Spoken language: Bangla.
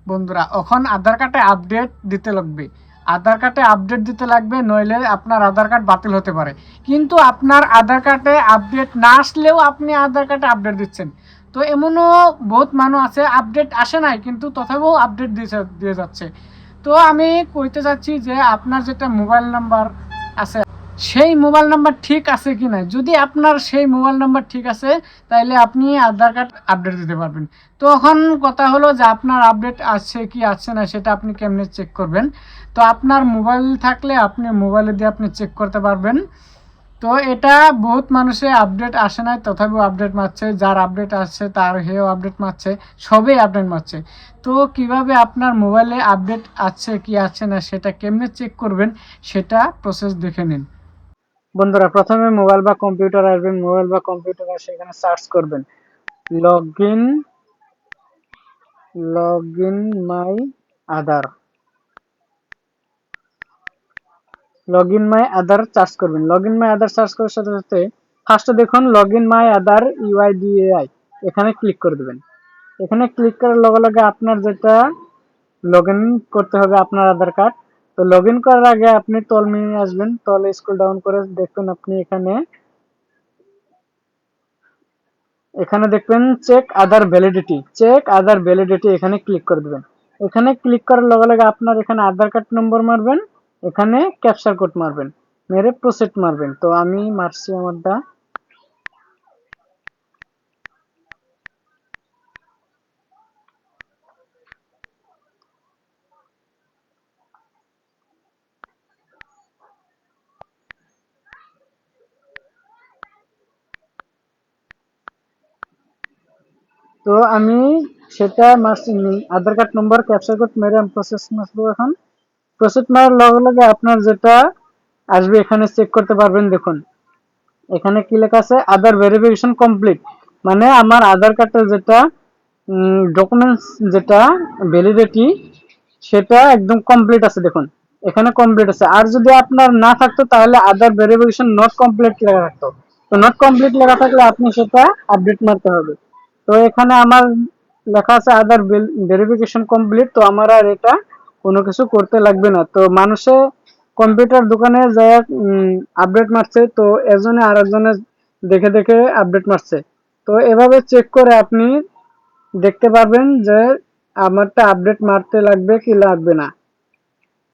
বন্ধুরা এখন আধার কার্ডে আপডেট দিতে লাগবে। আধার কার্ডে আপডেট দিতে লাগবে, নইলে আপনার আধার কার্ড বাতিল হতে পারে। কিন্তু আপনার আধার কার্ডে আপডেট না আসলেও আপনি আধার কার্ডে আপডেট দিচ্ছেন। তো এমনও বহুত মানুষ আছে আপডেট আসে নাই কিন্তু তথাপিও আপডেট দিয়ে যাচ্ছে। তো আমি কইতে চাচ্ছি যে আপনার যেটা মোবাইল নাম্বার আছে সেই মোবাইল নাম্বার ঠিক আছে কি না। যদি আপনার সেই মোবাইল নাম্বার ঠিক আছে তাহলে আপনি আধার কার্ড আপডেট দিতে পারবেন। তো এখন কথা হলো যে আপনার আপডেট আছে কি আছে না সেটা আপনি কেমনে চেক করবেন। তো আপনার মোবাইল থাকলে আপনি মোবাইলে দিয়ে আপনি চেক করতে পারবেন। তো এটা বহুত মানুষে আপডেট আসে নাই তথাপিও আপডেট মারছে, যার আপডেট আসছে তার হেও আপডেট মারছে, সবই আপডেট মারছে। তো কিভাবে আপনার মোবাইলে আপডেট আছে কি আছে না সেটা কেমনে চেক করবেন সেটা প্রসেস দেখে নিন। বন্ধুরা প্রথমে মোবাইল বা কম্পিউটার আসবেন, মোবাইল বা কম্পিউটার আসে এখানে সার্চ করবেন লগইন লগইন মাই আধার, লগইন মাই আধার সার্চ করবেন। লগইন মাই আধার সার্চ করার সাথে সাথে ফার্স্টে দেখুন লগইন মাই আধার ইউআইডিএআই, এখানে ক্লিক করে দেবেন। এখানে ক্লিক করার লগে লগে আপনার যেটা লগইন করতে হবে আপনার আধার কার্ড। তো লগইন করার আগে আপনি তল মেনু আসবেন, তলে স্ক্রল ডাউন করে দেখবেন আপনি এখানে দেখবেন চেক আধার ভ্যালিডিটি, চেক আধার ভ্যালিডিটি এখানে ক্লিক করে দেবেন। এখানে ক্লিক করার লগে লগে আপনার এখানে আধার কার্ড নম্বর মারবেন, এখানে ক্যাপচার কোড মারবেন, মেরে প্রসেড মারবেন। তো আমি মারছি আমারটা। তো আমি সেটা মারছি, আধার কার্ড নম্বর ক্যাপচার কোড মেরে আমি প্রসেস মারবো। এখন প্রসেস মারার লগে লগে আপনার যেটা আসবে এখানে চেক করতে পারবেন। দেখুন এখানে কি লেখা আছে, আধার ভেরিফিকেশন কমপ্লিট, মানে আমার আধার কার্ডের যেটা ডকুমেন্টস যেটা ভ্যালিডিটি সেটা একদম কমপ্লিট আছে। দেখুন এখানে কমপ্লিট আছে। আর যদি আপনার না থাকতো তাহলে আধার ভেরিফিকেশন নট কমপ্লিট লেখা থাকতো। তো নট কমপ্লিট লেখা থাকলে আপনি সেটা আপডেট মারতে হবে। তো এখানে আমার লেখা আছে আধার ভেরিফিকেশন কমপ্লিট, তো আমার আর এটা কোনো কিছু করতে লাগবে না। তো মানুষে কম্পিউটার দোকানে যায় আপডেট মারছে, তো এজনে আর একজনে দেখে দেখে আপডেট মারছে। তো এভাবে চেক করে আপনি দেখতে পারবেন যে আমারটা আপডেট মারতে লাগবে কি লাগবে না।